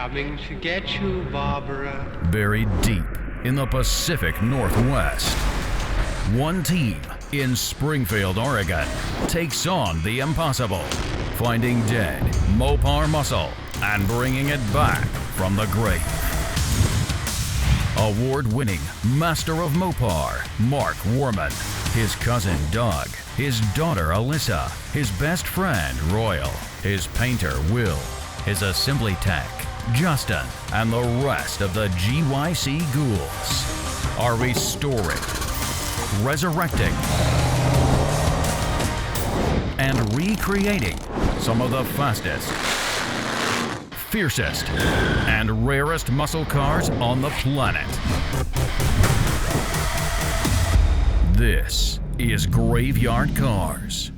Coming to get you, Barbara. Buried deep in the Pacific Northwest, one team in Springfield, Oregon, takes on the impossible, finding dead Mopar muscle and bringing it back from the grave. Award-winning Master of Mopar, Mark Warman, his cousin Doug, his daughter Alyssa, his best friend Royal, his painter Will, his assembly tech Justin, and the rest of the GYC ghouls are restoring, resurrecting, and recreating some of the fastest, fiercest, and rarest muscle cars on the planet. This is Graveyard Cars.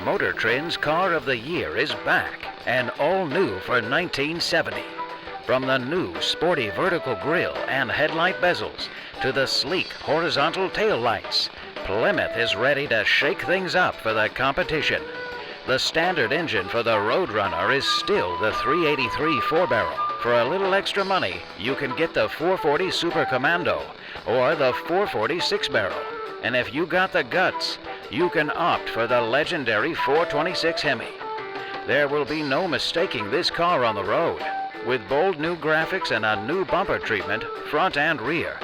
Motor Trend's Car of the Year is back and all new for 1970. From the new sporty vertical grille and headlight bezels to the sleek horizontal tail lights, Plymouth is ready to shake things up for the competition. The standard engine for the Roadrunner is still the 383 4-barrel. For a little extra money, you can get the 440 Super Commando or the 440 6-barrel. And if you got the guts, you can opt for the legendary 426 Hemi. There will be no mistaking this car on the road. With bold new graphics and a new bumper treatment, front and rear,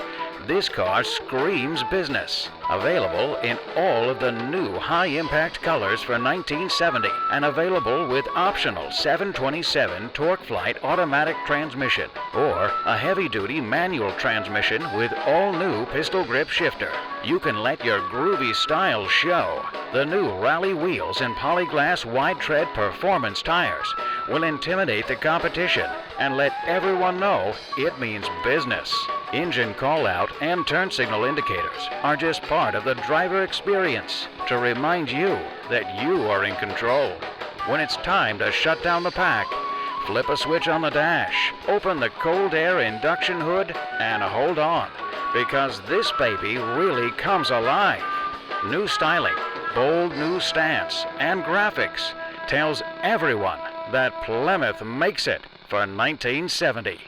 this car screams business. Available in all of the new high-impact colors for 1970 and available with optional 727 TorqueFlite automatic transmission or a heavy-duty manual transmission with all-new pistol grip shifter. You can let your groovy style show. The new rally wheels and polyglass wide tread performance tires will intimidate the competition and let everyone know it means business. Engine call-out and turn signal indicators are just part of the driver experience to remind you that you are in control. When it's time to shut down the pack, flip a switch on the dash, open the cold air induction hood, and hold on, because this baby really comes alive. New styling, bold new stance, and graphics tells everyone that Plymouth makes it for 1970.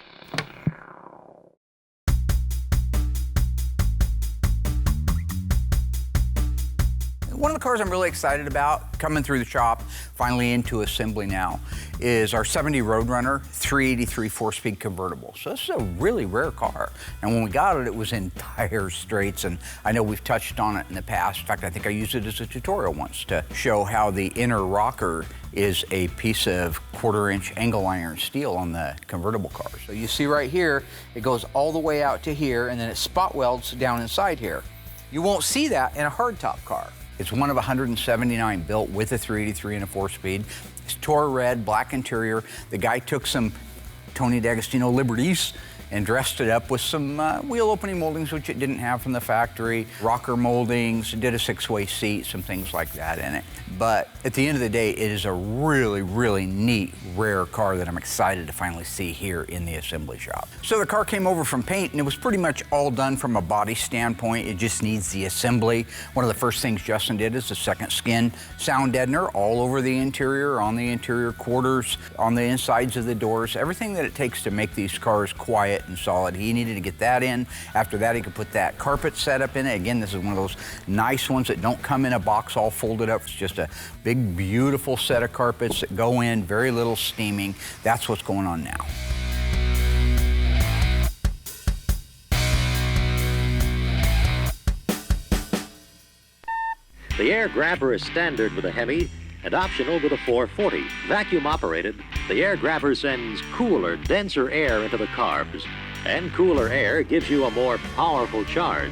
One of the cars I'm really excited about coming through the shop, finally into assembly now, is our 70 Roadrunner 383 4-speed convertible. So this is a really rare car. And when we got it, it was in dire straits, and I know we've touched on it in the past. In fact, I think I used it as a tutorial once to show how the inner rocker is a piece of 1/4-inch angle iron steel on the convertible car. So you see right here, it goes all the way out to here, and then it spot welds down inside here. You won't see that in a hardtop car. It's one of 179 built with a 383 and a 4-speed. It's Tor red, black interior. The guy took some Tony D'Agostino Liberties and dressed it up with some wheel opening moldings, which it didn't have from the factory, rocker moldings, did a 6-way seat, some things like that in it. But at the end of the day, it is a really, really neat, rare car that I'm excited to finally see here in the assembly shop. So the car came over from paint, and it was pretty much all done from a body standpoint. It just needs the assembly. One of the first things Justin did is a second skin sound deadener all over the interior, on the interior quarters, on the insides of the doors, everything that it takes to make these cars quiet and solid. He needed to get that in. After that, he could put that carpet setup in it. Again, this is one of those nice ones that don't come in a box all folded up. It's just a big, beautiful set of carpets that go in, very little steaming. That's what's going on now. The air grabber is standard with a Hemi and optional with a 440. Vacuum operated, the air grabber sends cooler, denser air into the carbs, and cooler air gives you a more powerful charge.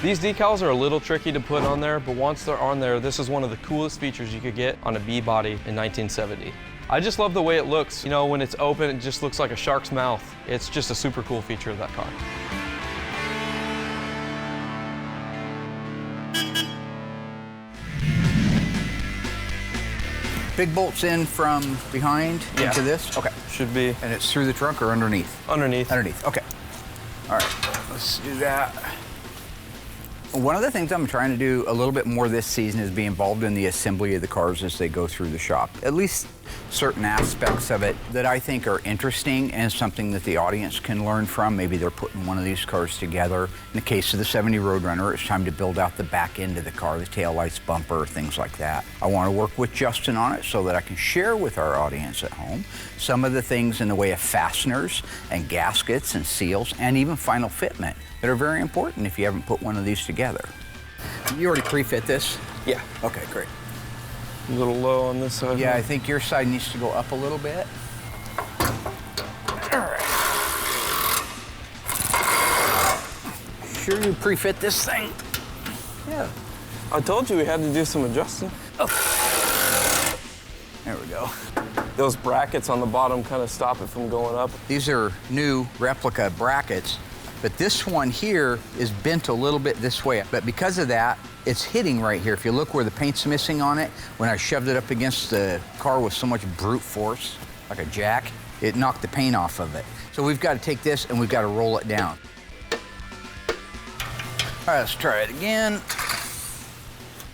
These decals are a little tricky to put on there, but once they're on there, this is one of the coolest features you could get on a B-body in 1970. I just love the way it looks. You know, when it's open, it just looks like a shark's mouth. It's just a super cool feature of that car. Big bolts in from behind into this? Okay. should be. And it's through the trunk or underneath? Underneath. Underneath, okay. All right, let's do that. One of the things I'm trying to do a little bit more this season is be involved in the assembly of the cars as they go through the shop. At least certain aspects of it that I think are interesting and something that the audience can learn from. Maybe they're putting one of these cars together. In the case of the 70 Roadrunner, it's time to build out the back end of the car, the taillights, bumper, things like that. I want to work with Justin on it so that I can share with our audience at home some of the things in the way of fasteners and gaskets and seals and even final fitment that are very important if you haven't put one of these together. You already pre-fit this? Yeah. Okay, great. A little low on this side. Yeah, I think your side needs to go up a little bit. All right. Sure you pre-fit this thing? Yeah. I told you we had to do some adjusting. Oh. There we go. Those brackets on the bottom kind of stop it from going up. These are new replica brackets, but this one here is bent a little bit this way. But because of that, it's hitting right here. If you look where the paint's missing on it, when I shoved it up against the car with so much brute force, like a jack, it knocked the paint off of it. So we've got to take this and we've got to roll it down. All right, let's try it again.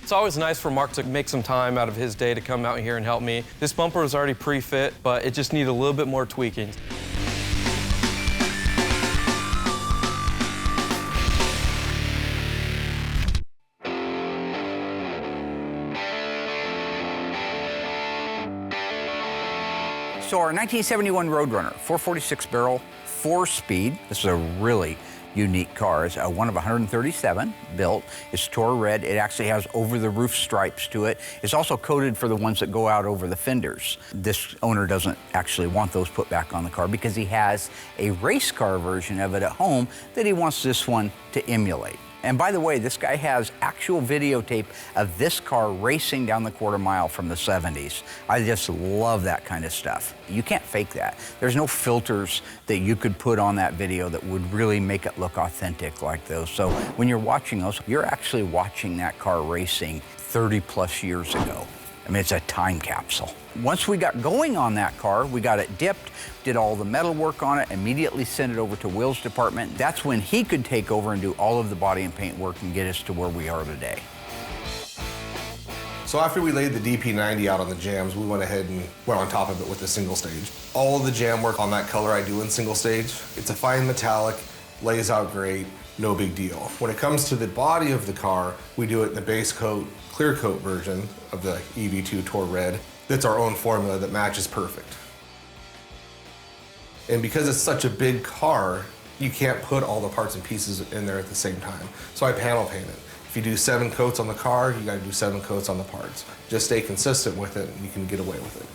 It's always nice for Mark to make some time out of his day to come out here and help me. This bumper was already pre-fit, but it just needed a little bit more tweaking. So our 1971 Roadrunner, 446 barrel, 4-speed. This is a really unique car. It's one of 137 built. It's Tor red. It actually has over-the-roof stripes to it. It's also coated for the ones that go out over the fenders. This owner doesn't actually want those put back on the car because he has a race car version of it at home that he wants this one to emulate. And by the way, this guy has actual videotape of this car racing down the quarter mile from the 70s. I just love that kind of stuff. You can't fake that. There's no filters that you could put on that video that would really make it look authentic like those. So when you're watching those, you're actually watching that car racing 30 plus years ago. I mean, it's a time capsule. Once we got going on that car, we got it dipped, did all the metal work on it, immediately sent it over to Will's department. That's when he could take over and do all of the body and paint work and get us to where we are today. So after we laid the DP90 out on the jams, we went ahead and went on top of it with a single stage. All of the jam work on that color I do in single stage. It's a fine metallic, lays out great, no big deal. When it comes to the body of the car, we do it in the base coat, clear coat version of the EV2 Tor Red. That's our own formula that matches perfect. And because it's such a big car, you can't put all the parts and pieces in there at the same time. So I panel paint it. If you do 7 coats on the car, you gotta do 7 coats on the parts. Just stay consistent with it and you can get away with it.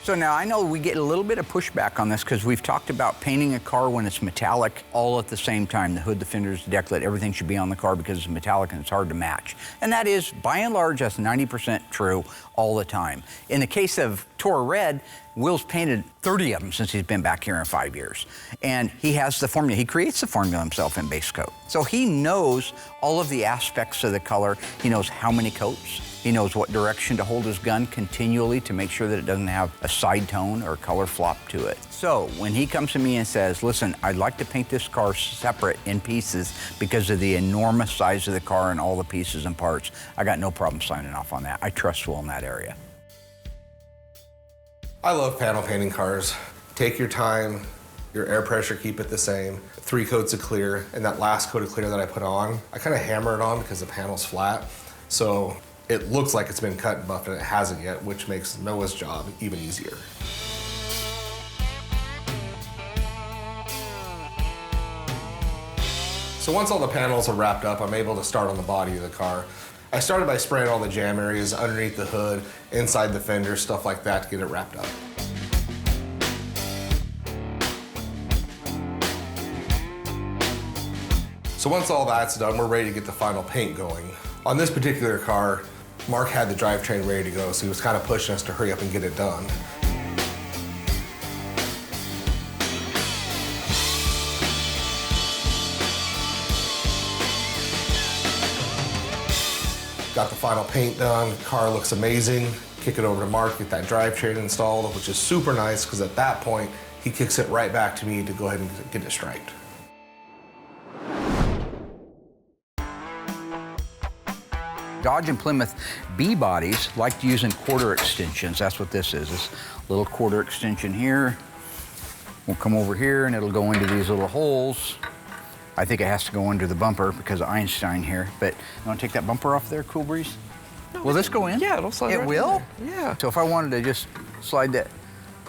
So now I know we get a little bit of pushback on this because we've talked about painting a car when it's metallic all at the same time. The hood, the fenders, the deck lid, everything should be on the car because it's metallic and it's hard to match. And that is, by and large, that's 90% true all the time. In the case of Tor Red, Will's painted 30 of them since he's been back here in 5 years. And he has the formula. He creates the formula himself in base coat. So he knows all of the aspects of the color. He knows how many coats. He knows what direction to hold his gun continually to make sure that it doesn't have a side tone or a color flop to it. So when he comes to me and says, listen, I'd like to paint this car separate in pieces because of the enormous size of the car and all the pieces and parts, I got no problem signing off on that. I trust Will in that area. I love panel painting cars. Take your time, your air pressure, keep it the same. 3 coats of clear, and that last coat of clear that I put on, I kind of hammer it on because the panel's flat. So it looks like it's been cut and buffed and it hasn't yet, which makes Noah's job even easier. So once all the panels are wrapped up, I'm able to start on the body of the car. I started by spraying all the jam areas underneath the hood, inside the fender, stuff like that to get it wrapped up. So once all that's done, we're ready to get the final paint going. On this particular car, Mark had the drivetrain ready to go, so he was kind of pushing us to hurry up and get it done. Got the final paint done, car looks amazing. kick it over to Mark, get that drivetrain installed, which is super nice because at that point, he kicks it right back to me to go ahead and get it striped. Dodge and Plymouth B bodies like to use in quarter extensions. That's what this is. This little quarter extension here. We'll come over here and it'll go into these little holes. I think it has to go under the bumper because of Einstein here. But you want to take that bumper off there, Cool Breeze? No, will this go in? Yeah, it'll slide. It will? Yeah. So if I wanted to just slide that.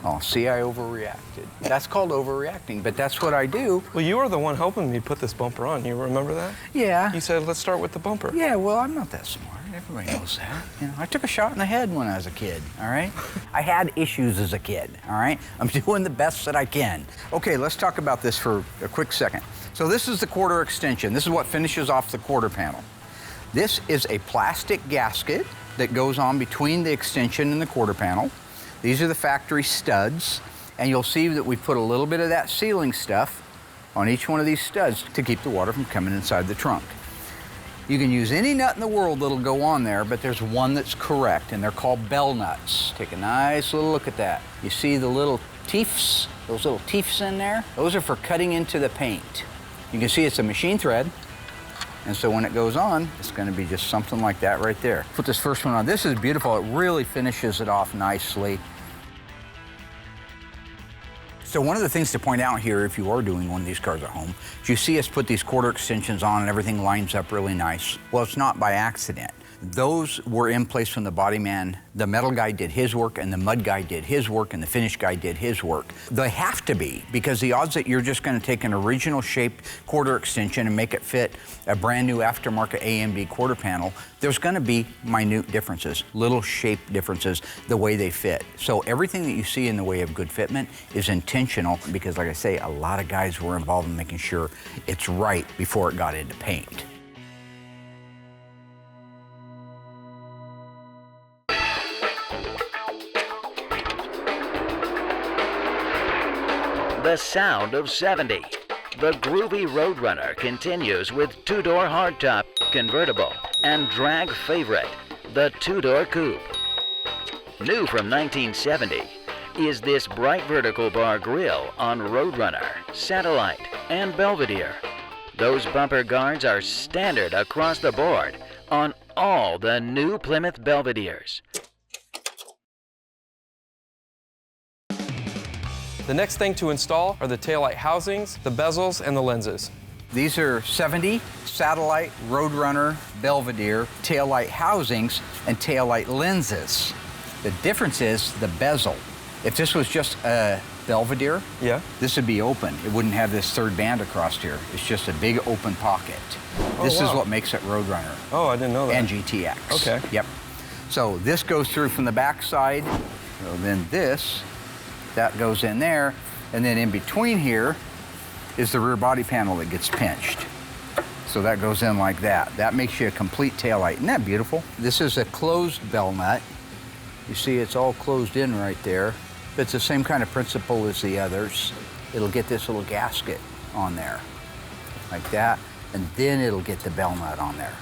Oh, see, I overreacted. That's called overreacting, but that's what I do. Well, you were the one helping me put this bumper on. You remember that? Yeah. You said, let's start with the bumper. Yeah, well, I'm not that smart. Everybody knows that. You know, I took a shot in the head when I was a kid, all right? I had issues as a kid, all right? I'm doing the best that I can. Okay, let's talk about this for a quick second. So this is the quarter extension. This is what finishes off the quarter panel. This is a plastic gasket that goes on between the extension and the quarter panel. These are the factory studs, and you'll see that we put a little bit of that sealing stuff on each one of these studs to keep the water from coming inside the trunk. You can use any nut in the world that'll go on there, but there's one that's correct, and they're called bell nuts. Take a nice little look at that. You see the little teeths, those little teeths in there? Those are for cutting into the paint. You can see it's a machine thread, and so when it goes on, it's gonna be just something like that right there. Put this first one on. This is beautiful. It really finishes it off nicely. So one of the things to point out here, if you are doing one of these cars at home, is you see us put these quarter extensions on and everything lines up really nice. Well, it's not by accident. Those were in place when the body man, the metal guy did his work, and the mud guy did his work, and the finish guy did his work. They have to be, because the odds that you're just gonna take an original shaped quarter extension and make it fit a brand new aftermarket AMD quarter panel, there's gonna be minute differences, little shape differences, the way they fit. So everything that you see in the way of good fitment is intentional, because like I say, a lot of guys were involved in making sure it's right before it got into paint. The sound of 70. The groovy Roadrunner continues with two-door hardtop convertible and drag favorite, the two-door coupe. New from 1970 is this bright vertical bar grille on Roadrunner, Satellite, and Belvedere. Those bumper guards are standard across the board on all the new Plymouth Belvederes. The next thing to install are the taillight housings, the bezels, and the lenses. These are 70 Satellite, Roadrunner, Belvedere taillight housings and taillight lenses. The difference is the bezel. If this was just a Belvedere, yeah, this would be open. It wouldn't have this third band across here. It's just a big open pocket. This is what makes it Roadrunner. Oh, I didn't know that. And GTX. Okay. Yep. So this goes through from the back side. So then this, that goes in there, and then in between here is the rear body panel that gets pinched. So that goes in like that. That makes you a complete taillight. Isn't that beautiful? This is a closed bell nut. You see it's all closed in right there. It's the same kind of principle as the others. It'll get this little gasket on there, like that, and then it'll get the bell nut on there.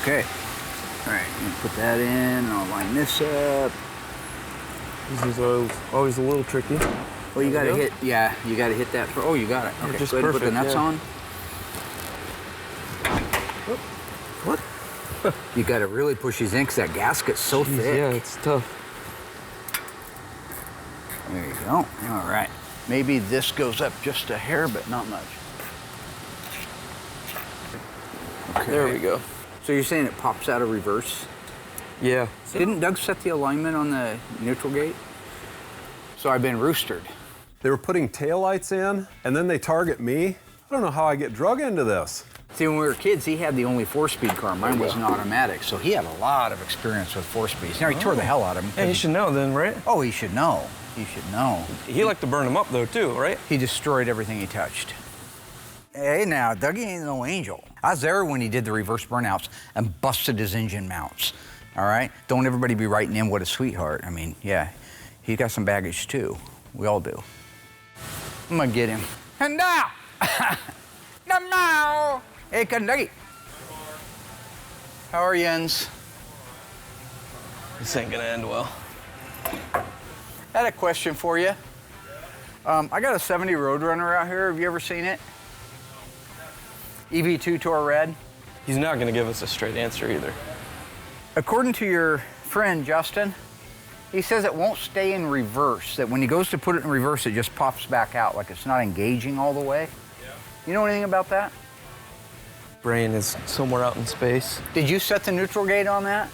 Okay. All right, I'm gonna put that in, and I'll line this up. This is always a little tricky. Well, you gotta hit, yeah, you gotta hit that. Oh, you got it. Okay, just go ahead and put the perfect, nuts yeah. on. What? You gotta really push these in because that gasket's so thick. Yeah, it's tough. There you go. All right. Maybe this goes up just a hair, but not much. Okay. There we go. So you're saying it pops out of reverse? Yeah. Didn't Doug set the alignment on the neutral gate? So I've been roostered. They were putting taillights in, and then they target me. I don't know how I get drug into this. See, when we were kids, he had the only 4-speed car. Mine was an automatic, so he had a lot of experience with 4-speeds. Now, he tore the hell out of them. Yeah, he should know then, right? Oh, he should know. He should know. He liked to burn them up though, too, right? He destroyed everything he touched. Hey, now, Dougie ain't no angel. I was there when he did the reverse burnouts and busted his engine mounts, all right? Don't everybody be writing in what a sweetheart. I mean, yeah, he got some baggage, too. We all do. I'm gonna get him. And now! Now! Hey, Dougie. How are you, Jens? This ain't gonna end well. I had a question for you. I got a 70 Roadrunner out here. Have you ever seen it? EV2 Tour Red. He's not gonna give us a straight answer either. According to your friend Justin, he says it won't stay in reverse, that when he goes to put it in reverse, it just pops back out, like it's not engaging all the way. Yeah. You know anything about that? Brain is somewhere out in space. Did you set the neutral gate on that?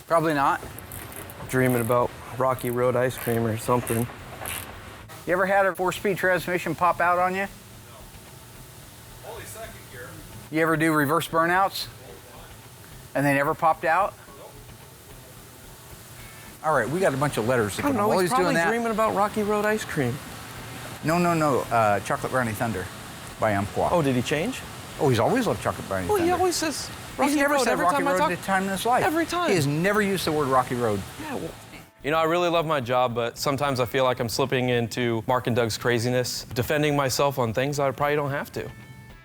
Probably not. Dreaming about Rocky Road ice cream or something. You ever had a 4-speed transmission pop out on you? No. Only second gear. You ever do reverse burnouts? And they never popped out? Nope. All right, we got a bunch of letters. I don't know, While he's doing probably that, dreaming about Rocky Road ice cream. No. Chocolate Brownie Thunder by Umpqua. Oh, did he change? Oh, he's always loved Chocolate Brownie Thunder. He always says Rocky He's never Road said every Rocky time I Road talk. at a time in his life. Every time. He has never used the word Rocky Road. Yeah, well, you know, I really love my job, but sometimes I feel like I'm slipping into Mark and Doug's craziness, defending myself on things I probably don't have to.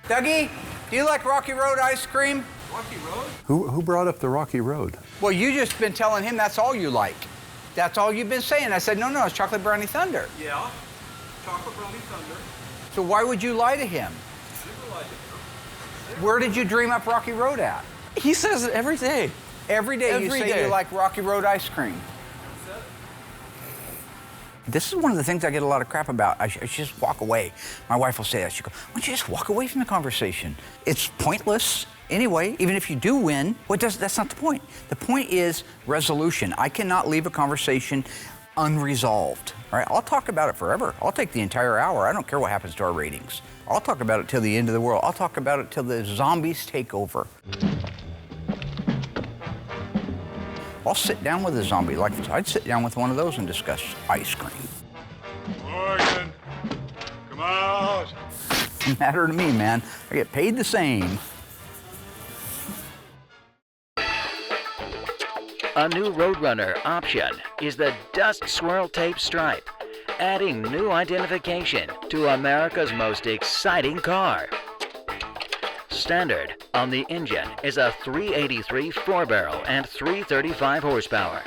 Dougie, do you like Rocky Road ice cream? Rocky Road? Who brought up the Rocky Road? Well, you just been telling him that's all you like. That's all you've been saying. I said, no, it's Chocolate Brownie Thunder. Yeah, Chocolate Brownie Thunder. So why would you lie to him? Never lied to him. Where did you dream up Rocky Road at? He says it every day. Every day you Every say day. you like Rocky Road ice cream. This is one of the things I get a lot of crap about. I should just walk away. My wife will say that. She'll go, why don't you just walk away from the conversation? It's pointless. Anyway, even if you do win, that's not the point. The point is resolution. I cannot leave a conversation unresolved. All right, I'll talk about it forever. I'll take the entire hour. I don't care what happens to our ratings. I'll talk about it till the end of the world. I'll talk about it till the zombies take over. I'll sit down with a zombie. Like I'd sit down with one of those and discuss ice cream. Morgan, come out. Doesn't matter to me, man. I get paid the same. A new Roadrunner option is the Dust Swirl Tape Stripe, adding new identification to America's most exciting car. Standard on the engine is a 383 4-barrel and 335 horsepower.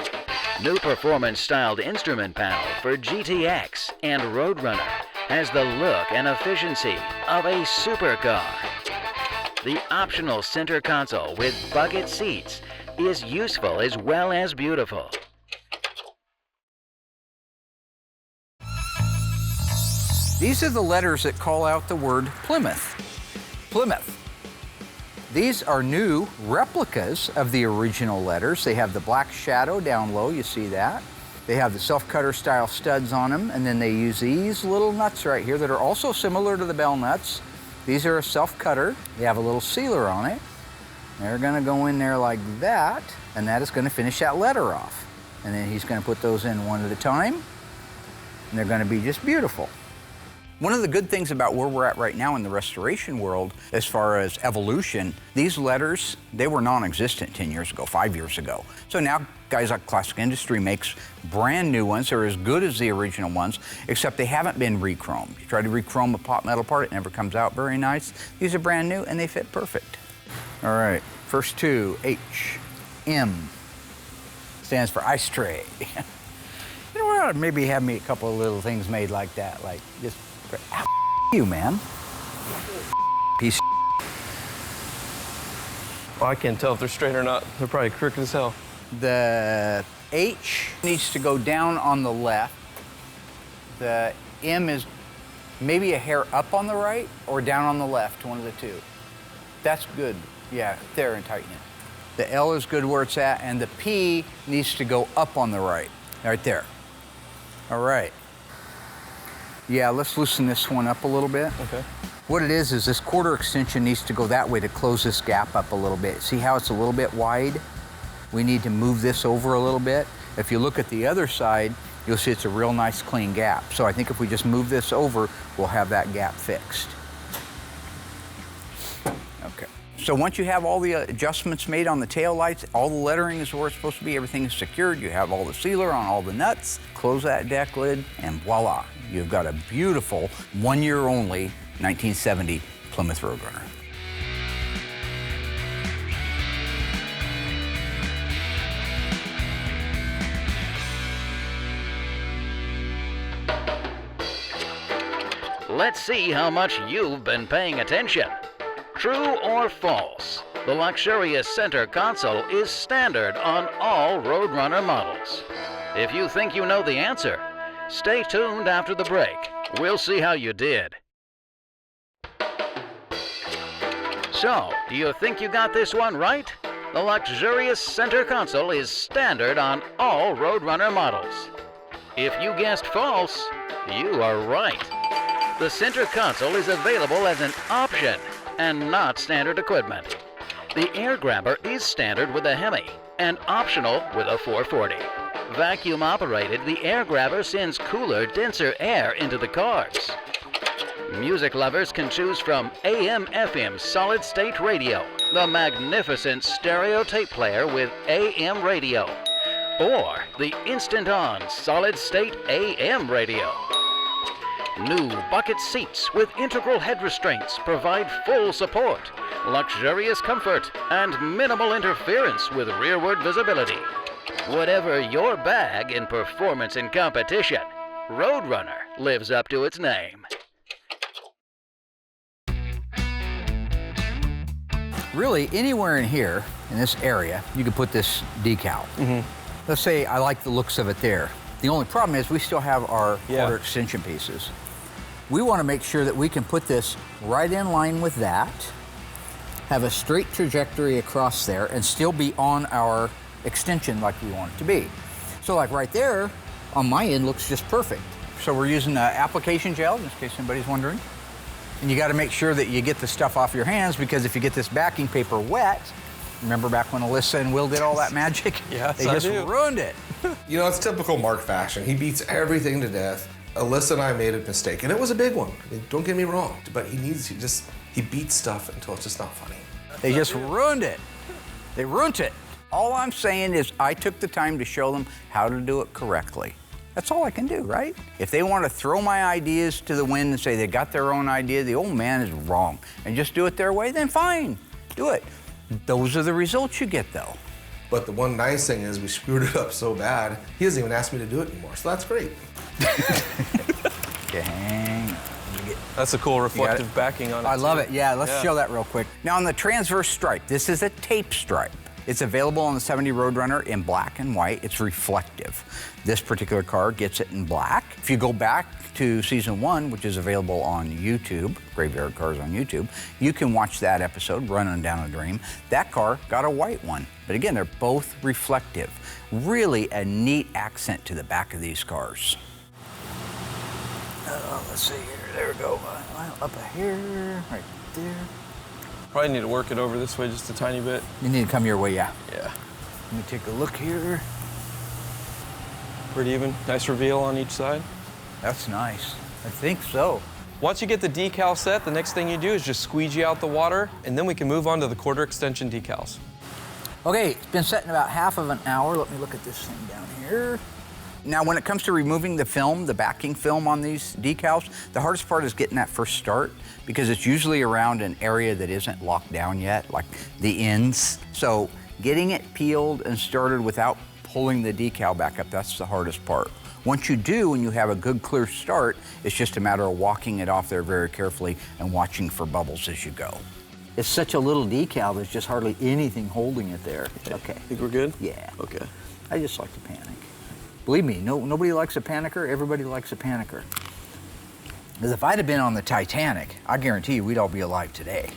New performance-styled instrument panel for GTX and Roadrunner has the look and efficiency of a supercar. The optional center console with bucket seats is useful as well as beautiful. These are the letters that call out the word Plymouth. Plymouth. These are new replicas of the original letters. They have the black shadow down low, you see that. They have the self-cutter style studs on them, and then they use these little nuts right here that are also similar to the bell nuts. These are a self-cutter. They have a little sealer on it. They're gonna go in there like that, and that is gonna finish that letter off. And then he's gonna put those in one at a time, and they're gonna be just beautiful. One of the good things about where we're at right now in the restoration world, as far as evolution, these letters, they were non-existent 10 years ago, 5 years ago. So now guys like Classic Industry makes brand new ones. They're as good as the original ones, except they haven't been re-chromed. You try to re-chrome a pot metal part, it never comes out very nice. These are brand new and they fit perfect. All right, first two, H, M, stands for ice tray. You know what, maybe have me a couple of little things made like that, like just, you, man. Piece of Well, I can't tell if they're straight or not. They're probably crooked as hell. The H needs to go down on the left. The M is maybe a hair up on the right or down on the left, one of the two. That's good. Yeah, there, and tighten it. The L is good where it's at, and the P needs to go up on the right there. All right. Yeah, let's loosen this one up a little bit. Okay. What it is this quarter extension needs to go that way to close this gap up a little bit. See how it's a little bit wide? We need to move this over a little bit. If you look at the other side, you'll see it's a real nice clean gap. So I think if we just move this over, we'll have that gap fixed. Okay. So once you have all the adjustments made on the tail lights, all the lettering is where it's supposed to be, everything is secured, you have all the sealer on all the nuts, close that deck lid, and voila. You've got a beautiful, 1 year only, 1970 Plymouth Roadrunner. Let's see how much you've been paying attention. True or false? The luxurious center console is standard on all Roadrunner models. If you think you know the answer, stay tuned after the break. We'll see how you did. So, do you think you got this one right? The luxurious center console is standard on all Roadrunner models. If you guessed false, you are right. The center console is available as an option and not standard equipment. The air grabber is standard with a Hemi and optional with a 440. Vacuum operated, the air grabber sends cooler, denser air into the cars. Music lovers can choose from AM/FM solid-state radio, the magnificent stereo tape player with AM radio, or the instant-on solid-state AM radio. New bucket seats with integral head restraints provide full support, luxurious comfort, and minimal interference with rearward visibility. Whatever your bag in performance and competition, Roadrunner lives up to its name. Really, anywhere in here, in this area, you could put this decal. Let's say I like the looks of it there. The only problem is we still have our quarter extension pieces. We want to make sure that we can put this right in line with that, have a straight trajectory across there, and still be on our extension like we want it to be. So like right there, on my end, looks just perfect. So we're using application gel, in case anybody's wondering. And you got to make sure that you get the stuff off your hands, because if you get this backing paper wet, remember back when Alyssa and Will did all that magic? Yes, they just ruined it. You know, it's typical Mark fashion. He beats everything to death. Alyssa and I made a mistake, and it was a big one. I mean, don't get me wrong, but he beats stuff until it's just not funny. They just ruined it. They ruined it. All I'm saying is I took the time to show them how to do it correctly. That's all I can do, right? If they want to throw my ideas to the wind and say they got their own idea, the old man is wrong, and just do it their way, then fine, do it. Those are the results you get, though. But the one nice thing is we screwed it up so bad, he doesn't even ask me to do it anymore, so that's great. Okay, hang on. That's a cool reflective backing on it. I love it. Yeah, let's show that real quick. Now on the transverse stripe, this is a tape stripe. It's available on the 70 Roadrunner in black and white. It's reflective. This particular car gets it in black. If you go back to season 1, which is available on YouTube, Graveyard Cars on YouTube, you can watch that episode, Running Down a Dream. That car got a white one. But again, they're both reflective. Really a neat accent to the back of these cars. Let's see here. There we go. Up here, right there. Probably need to work it over this way just a tiny bit. You need to come your way, yeah. Yeah. Let me take a look here. Pretty even. Nice reveal on each side. That's nice. I think so. Once you get the decal set, the next thing you do is just squeegee out the water, and then we can move on to the quarter extension decals. Okay, it's been set in about half of an hour. Let me look at this thing down here. Now, when it comes to removing the film, the backing film on these decals, the hardest part is getting that first start, because it's usually around an area that isn't locked down yet, like the ends. So getting it peeled and started without pulling the decal back up, that's the hardest part. Once you do and you have a good clear start, it's just a matter of walking it off there very carefully and watching for bubbles as you go. It's such a little decal, there's just hardly anything holding it there. Okay. Think we're good? Yeah. Okay. I just like to panic. Believe me, nobody likes a panicker, everybody likes a panicker. Because if I'd have been on the Titanic, I guarantee you we'd all be alive today.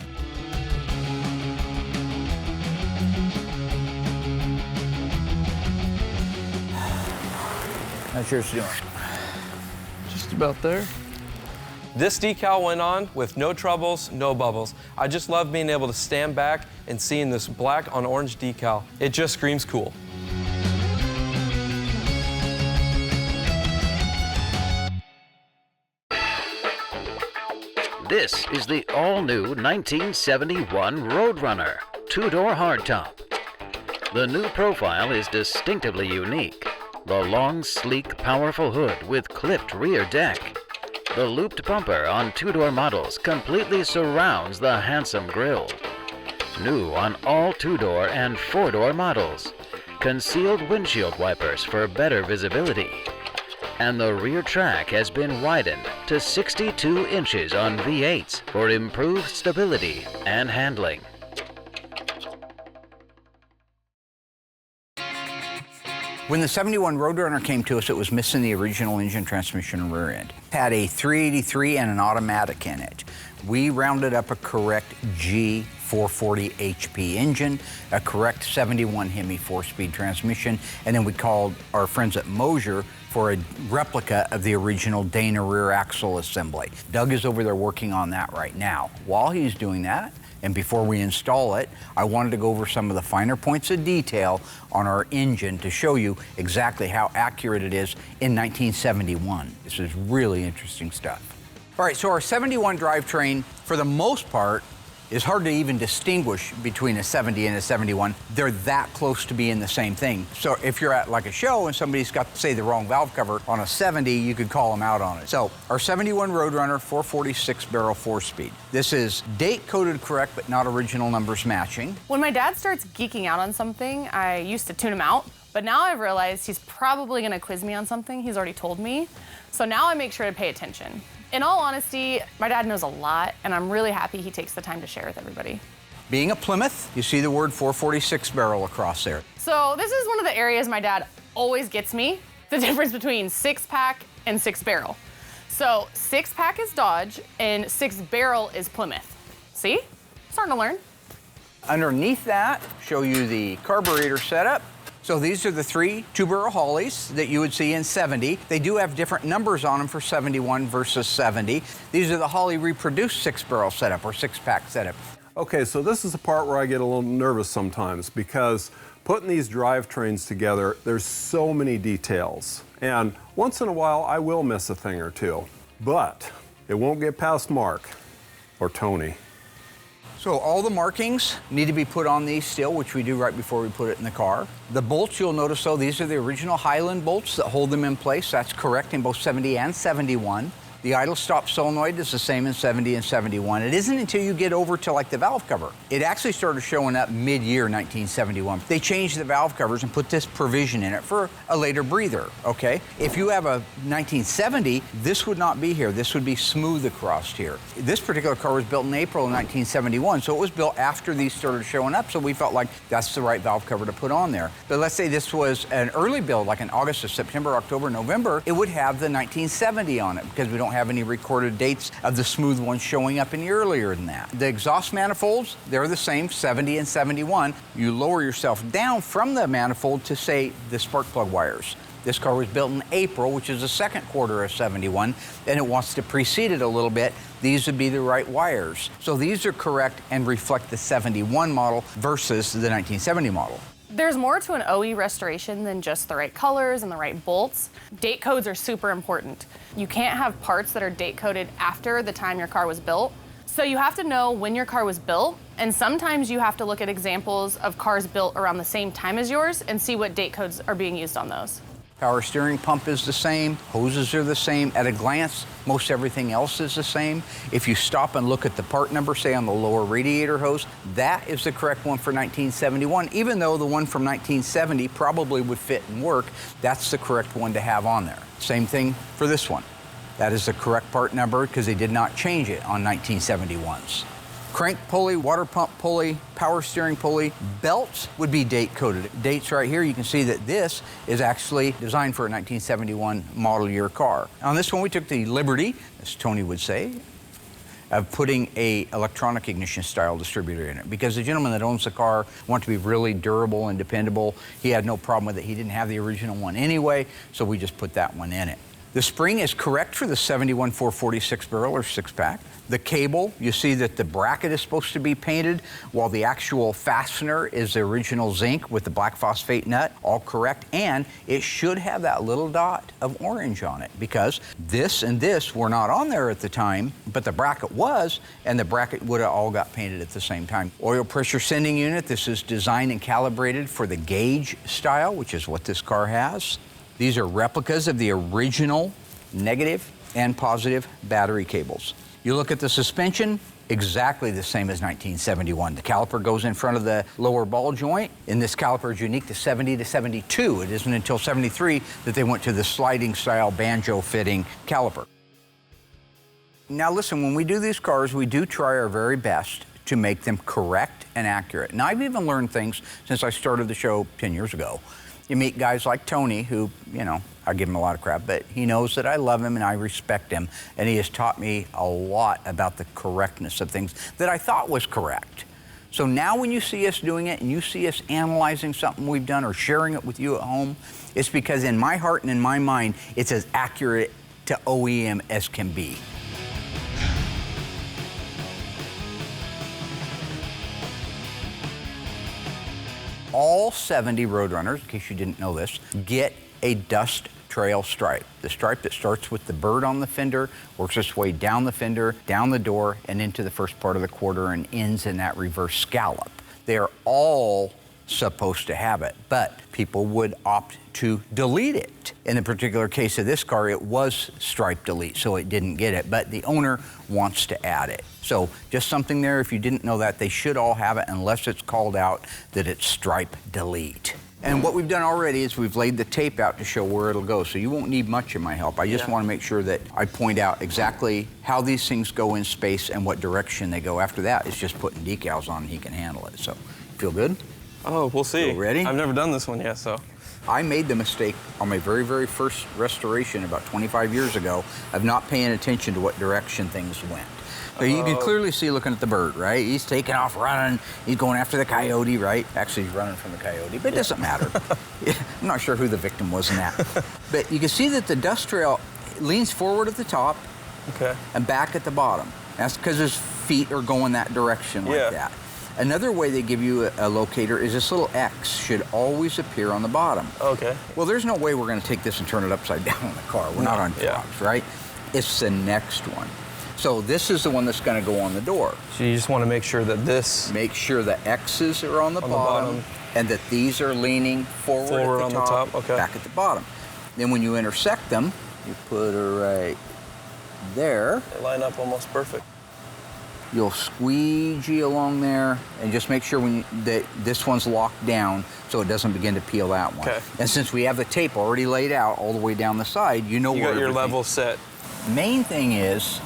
How's yours doing? Just about there. This decal went on with no troubles, no bubbles. I just love being able to stand back and seeing this black on orange decal. It just screams cool. This is the all-new 1971 Roadrunner, two-door hardtop. The new profile is distinctively unique. The long, sleek, powerful hood with clipped rear deck. The looped bumper on two-door models completely surrounds the handsome grille. New on all two-door and four-door models. Concealed windshield wipers for better visibility. and the rear track has been widened to 62 inches on V8s for improved stability and handling. When the 71 Roadrunner came to us, it was missing the original engine, transmission, and rear end. It had a 383 and an automatic in it. We rounded up a correct G440 HP engine, a correct 71 Hemi 4-speed transmission, and then we called our friends at Mosier for a replica of the original Dana rear axle assembly. Doug is over there working on that right now. While he's doing that, and before we install it, I wanted to go over some of the finer points of detail on our engine to show you exactly how accurate it is in 1971. This is really interesting stuff. All right, so our 71 drivetrain, for the most part, is hard to even distinguish between a 70 and a 71. They're that close to being the same thing. So if you're at like a show and somebody's got, say, the wrong valve cover on a 70, you could call them out on it. So our 71 Roadrunner 446 barrel 4-speed. This is date coded correct, but not original numbers matching. When my dad starts geeking out on something, I used to tune him out, but now I've realized he's probably gonna quiz me on something he's already told me. So now I make sure to pay attention. In all honesty, my dad knows a lot, and I'm really happy he takes the time to share with everybody. Being a Plymouth, you see the word 446 barrel across there. So this is one of the areas my dad always gets me, the difference between 6-pack and 6-barrel. So 6-pack is Dodge, and 6-barrel is Plymouth. See? Starting to learn. Underneath that, show you the carburetor setup. So these are the 3 two-barrel Hollies that you would see in 70. They do have different numbers on them for 71 versus 70. These are the Holly reproduced 6-barrel setup or 6-pack setup. Okay, so this is the part where I get a little nervous sometimes because putting these drivetrains together, there's so many details. And once in a while, I will miss a thing or two, but it won't get past Mark or Tony. So all the markings need to be put on these still, which we do right before we put it in the car. The bolts, you'll notice though, these are the original Highland bolts that hold them in place. That's correct in both 70 and 71. The idle stop solenoid is the same in 70 and 71. It isn't until you get over to like the valve cover. It actually started showing up mid-year 1971. They changed the valve covers and put this provision in it for a later breather, okay? If you have a 1970, this would not be here. This would be smooth across here. This particular car was built in April of 1971, so it was built after these started showing up, so we felt like that's the right valve cover to put on there. But let's say this was an early build, like in August or September, October, November, it would have the 1970 on it because we don't have any recorded dates of the smooth ones showing up any earlier than that. The exhaust manifolds, they're the same, 70 and 71. You lower yourself down from the manifold to, say, the spark plug wires. This car was built in April, which is the second quarter of 71, and it wants to precede it a little bit. These would be the right wires. So these are correct and reflect the 71 model versus the 1970 model. There's more to an OE restoration than just the right colors and the right bolts. Date codes are super important. You can't have parts that are date coded after the time your car was built. So you have to know when your car was built, and sometimes you have to look at examples of cars built around the same time as yours and see what date codes are being used on those. Power steering pump is the same, hoses are the same. At a glance, most everything else is the same. If you stop and look at the part number, say on the lower radiator hose, that is the correct one for 1971. Even though the one from 1970 probably would fit and work, that's the correct one to have on there. Same thing for this one. That is the correct part number because they did not change it on 1971s. Crank pulley, water pump pulley, power steering pulley, belts would be date coded. Dates right here, you can see that this is actually designed for a 1971 model year car. On this one, we took the liberty, as Tony would say, of putting a electronic ignition style distributor in it because the gentleman that owns the car wanted to be really durable and dependable. He had no problem with it. He didn't have the original one anyway, so we just put that one in it. The spring is correct for the 71 446 barrel or 6-pack. The cable, you see that the bracket is supposed to be painted while the actual fastener is the original zinc with the black phosphate nut, all correct. And it should have that little dot of orange on it because this and this were not on there at the time, but the bracket was, and the bracket would have all got painted at the same time. Oil pressure sending unit, this is designed and calibrated for the gauge style, which is what this car has. These are replicas of the original negative and positive battery cables. You look at the suspension, exactly the same as 1971. The caliper goes in front of the lower ball joint, and this caliper is unique to 70 to 72. It isn't until 73 that they went to the sliding style banjo fitting caliper. Now listen, when we do these cars, we do try our very best to make them correct and accurate. And I've even learned things since I started the show 10 years ago. You meet guys like Tony, who, you know, I give him a lot of crap, but he knows that I love him and I respect him, and he has taught me a lot about the correctness of things that I thought was correct. So now when you see us doing it and you see us analyzing something we've done or sharing it with you at home, it's because in my heart and in my mind, it's as accurate to OEM as can be. All 70 Roadrunners, in case you didn't know this, get a dust trail stripe. The stripe that starts with the bird on the fender, works its way down the fender, down the door, and into the first part of the quarter and ends in that reverse scallop. They are all supposed to have it, but people would opt to delete it. In the particular case of this car, it was stripe delete, so it didn't get it, but the owner wants to add it. So just something there, if you didn't know that, they should all have it unless it's called out that it's stripe delete. And what we've done already is we've laid the tape out to show where it'll go, so you won't need much of my help. I just want to make sure that I point out exactly how these things go in space and what direction they go. After that, it's just putting decals on and he can handle it. So, feel good? Oh, we'll see. You ready? I've never done this one yet, so. I made the mistake on my very, very first restoration about 25 years ago of not paying attention to what direction things went. So you can clearly see looking at the bird, right? He's taking off running. He's going after the coyote, right? Actually, he's running from the coyote, but it doesn't matter. I'm not sure who the victim was in that. But you can see that the dust trail leans forward at the top and back at the bottom. That's because his feet are going that direction like that. Another way they give you a locator is this little X should always appear on the bottom. Okay. Well, there's no way we're going to take this and turn it upside down in the car. We're not on frogs, right? It's the next one. So this is the one that's going to go on the door. So you just want to make sure that this... Make sure the X's are on the bottom and that these are leaning forward at the top, back at the bottom. Then when you intersect them, you put her right there. They line up almost perfect. You'll squeegee along there and just make sure that this one's locked down so it doesn't begin to peel that one. Okay. And since we have the tape already laid out all the way down the side, you know where you got your level set. Main thing is,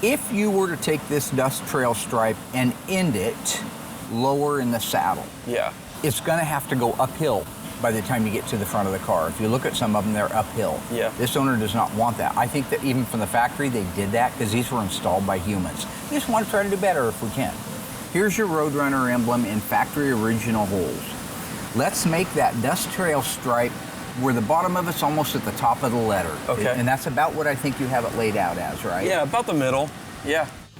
if you were to take this dust trail stripe and end it lower in the saddle, it's going to have to go uphill by the time you get to the front of the car. If you look at some of them, they're uphill. This owner does not want that. I think that even from the factory, they did that because these were installed by humans. We just want to try to do better if we can. Here's your Roadrunner emblem in factory original holes. Let's make that dust trail stripe where the bottom of it's almost at the top of the letter. And that's about what I think you have it laid out as, right? Yeah, about the middle.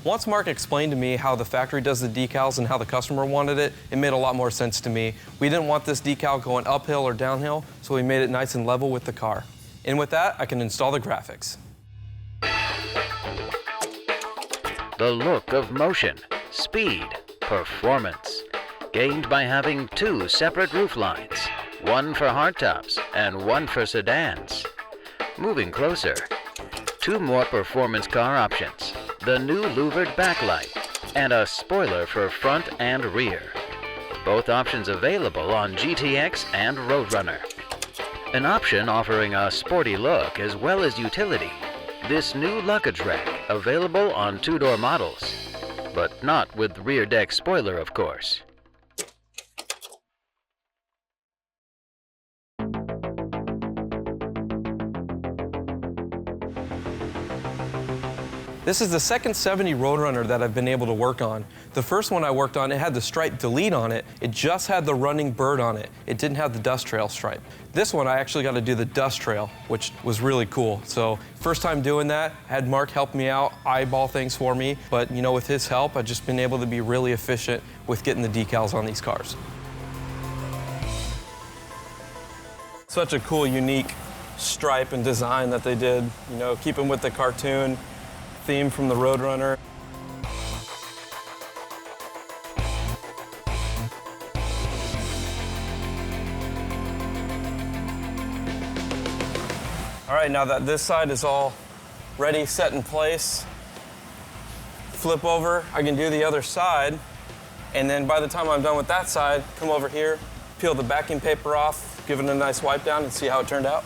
Once Mark explained to me how the factory does the decals and how the customer wanted it, it made a lot more sense to me. We didn't want this decal going uphill or downhill, so we made it nice and level with the car. And with that, I can install the graphics. The look of motion, speed, performance, gained by having two separate roof lines, one for hardtops and one for sedans. Moving closer, two more performance car options. The new louvered backlight, and a spoiler for front and rear. Both options available on GTX and Roadrunner. An option offering a sporty look as well as utility. This new luggage rack, available on two-door models, but not with rear deck spoiler, of course. This is the second 70 Roadrunner that I've been able to work on. The first one I worked on, it had the stripe delete on it. It just had the running bird on it. It didn't have the dust trail stripe. This one, I actually got to do the dust trail, which was really cool. So first time doing that, I had Mark help me out, eyeball things for me. But you know, with his help, I've just been able to be really efficient with getting the decals on these cars. Such a cool, unique stripe and design that they did. You know, keeping with the cartoon theme from the Roadrunner. All right, now that this side is all ready, set in place, flip over, I can do the other side, and then by the time I'm done with that side, come over here, peel the backing paper off, give it a nice wipe down, and see how it turned out.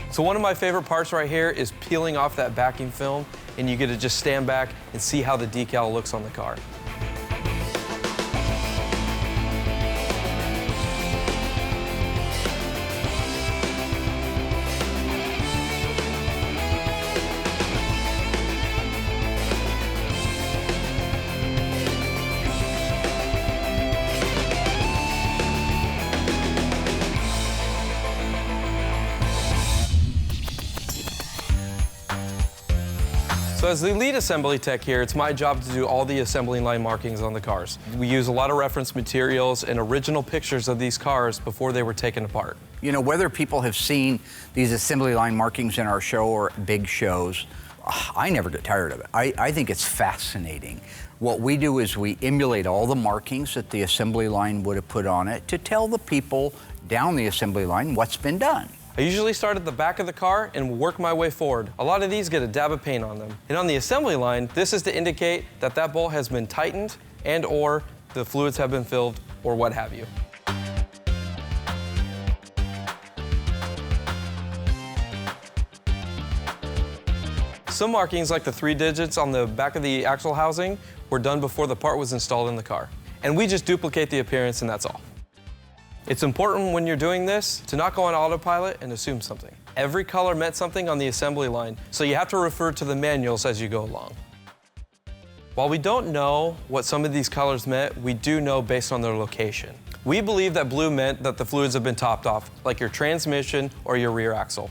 So one of my favorite parts right here is peeling off that backing film, and you get to just stand back and see how the decal looks on the car. So as the lead assembly tech here, it's my job to do all the assembly line markings on the cars. We use a lot of reference materials and original pictures of these cars before they were taken apart. You know, whether people have seen these assembly line markings in our show or big shows, I never get tired of it. I think it's fascinating. What we do is we emulate all the markings that the assembly line would have put on it to tell the people down the assembly line what's been done. I usually start at the back of the car and work my way forward. A lot of these get a dab of paint on them. And on the assembly line, this is to indicate that that bolt has been tightened and or the fluids have been filled or what have you. Some markings, like the 3 digits on the back of the axle housing, were done before the part was installed in the car. And we just duplicate the appearance and that's all. It's important when you're doing this to not go on autopilot and assume something. Every color meant something on the assembly line, so you have to refer to the manuals as you go along. While we don't know what some of these colors meant, we do know based on their location. We believe that blue meant that the fluids have been topped off, like your transmission or your rear axle.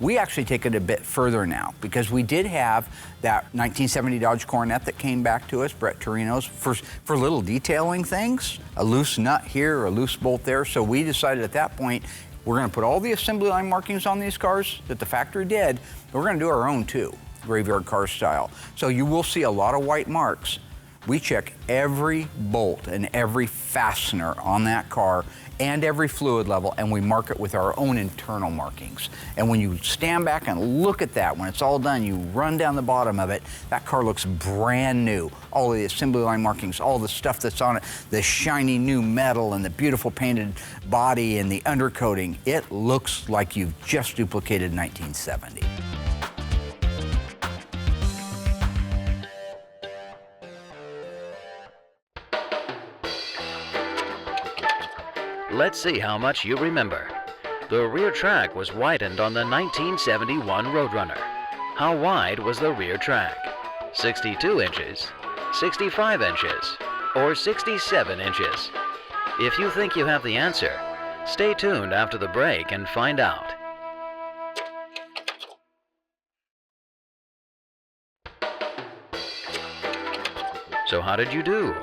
We actually take it a bit further now because we did have that 1970 Dodge Coronet that came back to us, Brett Torino's, for little detailing things, a loose nut here, a loose bolt there. So we decided at that point, we're gonna put all the assembly line markings on these cars that the factory did, but we're gonna do our own too, graveyard car style. So you will see a lot of white marks. We check every bolt and every fastener on that car and every fluid level, and we mark it with our own internal markings. And when you stand back and look at that, when it's all done, you run down the bottom of it, that car looks brand new. All of the assembly line markings, all the stuff that's on it, the shiny new metal and the beautiful painted body and the undercoating, it looks like you've just duplicated 1970. Let's see how much you remember. The rear track was widened on the 1971 Roadrunner. How wide was the rear track? 62 inches, 65 inches, or 67 inches? If you think you have the answer, stay tuned after the break and find out. So how did you do?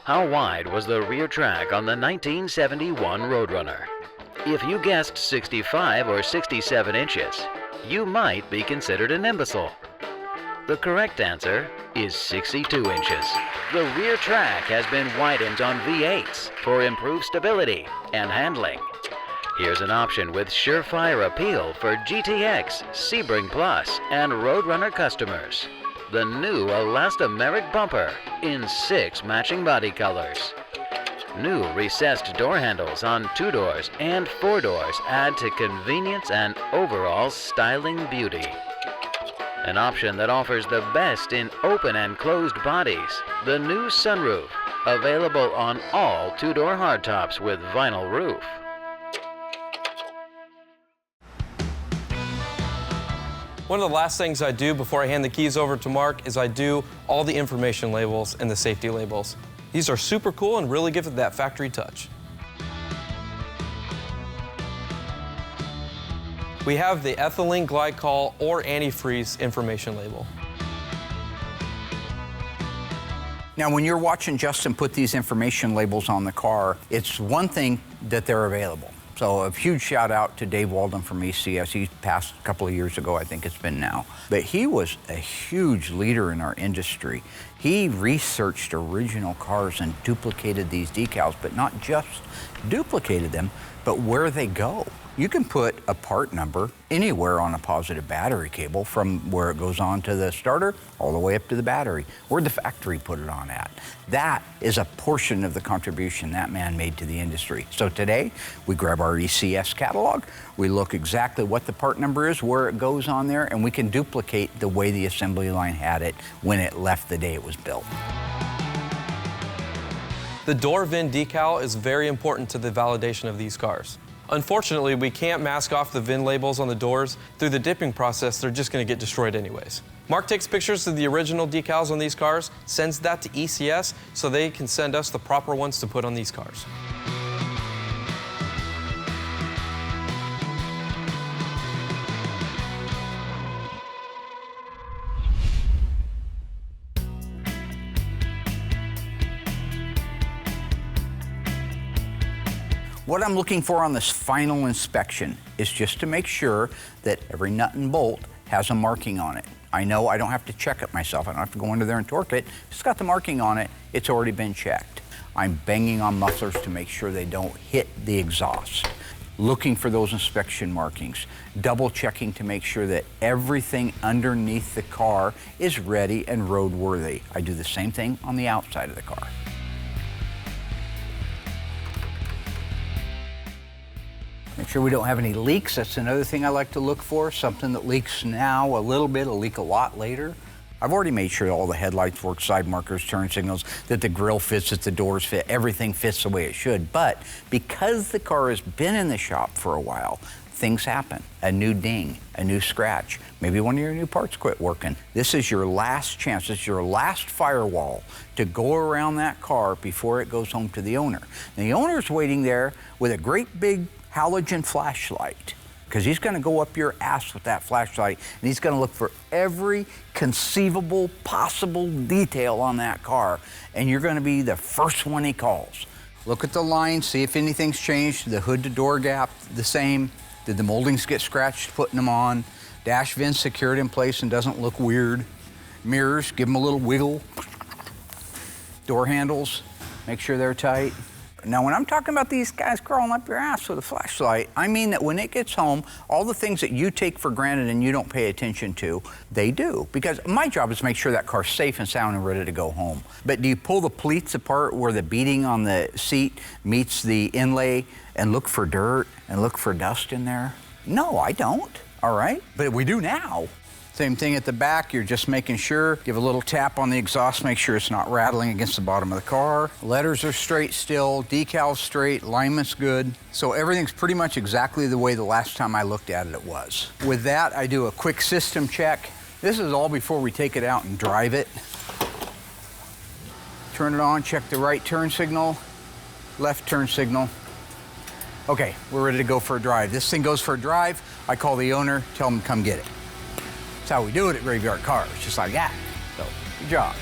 How wide was the rear track on the 1971 Roadrunner? If you guessed 65 or 67 inches, you might be considered an imbecile. The correct answer is 62 inches. The rear track has been widened on V8s for improved stability and handling. Here's an option with surefire appeal for GTX, Sebring Plus, and Roadrunner customers. The new elastomeric bumper in 6 matching body colors. New recessed door handles on 2 doors and 4 doors add to convenience and overall styling beauty. An option that offers the best in open and closed bodies. The new sunroof, available on all 2-door hardtops with vinyl roof. One of the last things I do before I hand the keys over to Mark is I do all the information labels and the safety labels. These are super cool and really give it that factory touch. We have the ethylene glycol or antifreeze information label. Now, when you're watching Justin put these information labels on the car, it's one thing that they're available. So a huge shout out to Dave Walden from ECS. He passed a couple of years ago, I think it's been now. But he was a huge leader in our industry. He researched original cars and duplicated these decals, but not just duplicated them, but where they go. You can put a part number anywhere on a positive battery cable, from where it goes on to the starter all the way up to the battery, where the factory put it on at. That is a portion of the contribution that man made to the industry. So today, we grab our ECS catalog, we look exactly what the part number is, where it goes on there, and we can duplicate the way the assembly line had it when it left the day it was built. The door VIN decal is very important to the validation of these cars. Unfortunately, we can't mask off the VIN labels on the doors. Through the dipping process, they're just going to get destroyed anyways. Mark takes pictures of the original decals on these cars, sends that to ECS so they can send us the proper ones to put on these cars. What I'm looking for on this final inspection is just to make sure that every nut and bolt has a marking on it. I know I don't have to check it myself. I don't have to go into there and torque it. It's got the marking on it. It's already been checked. I'm banging on mufflers to make sure they don't hit the exhaust. Looking for those inspection markings. Double checking to make sure that everything underneath the car is ready and roadworthy. I do the same thing on the outside of the car. Make sure we don't have any leaks. That's another thing I like to look for. Something that leaks now a little bit will leak a lot later. I've already made sure all the headlights work, side markers, turn signals, that the grille fits, that the doors fit, everything fits the way it should. But because the car has been in the shop for a while, things happen. A new ding, a new scratch, maybe one of your new parts quit working. This is your last chance, this is your last firewall to go around that car before it goes home to the owner. And the owner's waiting there with a great big halogen flashlight, because he's going to go up your ass with that flashlight and he's going to look for every conceivable possible detail on that car, and you're going to be the first one he calls. Look at the lines, see if anything's changed. The hood to door gap the same. Did the moldings get scratched putting them on? Dash vents secured in place and doesn't look weird. Mirrors, give them a little wiggle. Door handles, make sure they're tight. Now, when I'm talking about these guys crawling up your ass with a flashlight, I mean that when it gets home, all the things that you take for granted and you don't pay attention to, they do. Because my job is to make sure that car's safe and sound and ready to go home. But do you pull the pleats apart where the beading on the seat meets the inlay and look for dirt and look for dust in there? No, I don't, all right? But we do now. Same thing at the back, you're just making sure, give a little tap on the exhaust, make sure it's not rattling against the bottom of the car. Letters are straight still, decals straight, alignment's good. So everything's pretty much exactly the way the last time I looked at it was. With that, I do a quick system check. This is all before we take it out and drive it. Turn it on, check the right turn signal, left turn signal. Okay, we're ready to go for a drive. This thing goes for a drive, I call the owner, tell him to come get it. That's how we do it at Graveyard Cars, just like that. So, good job.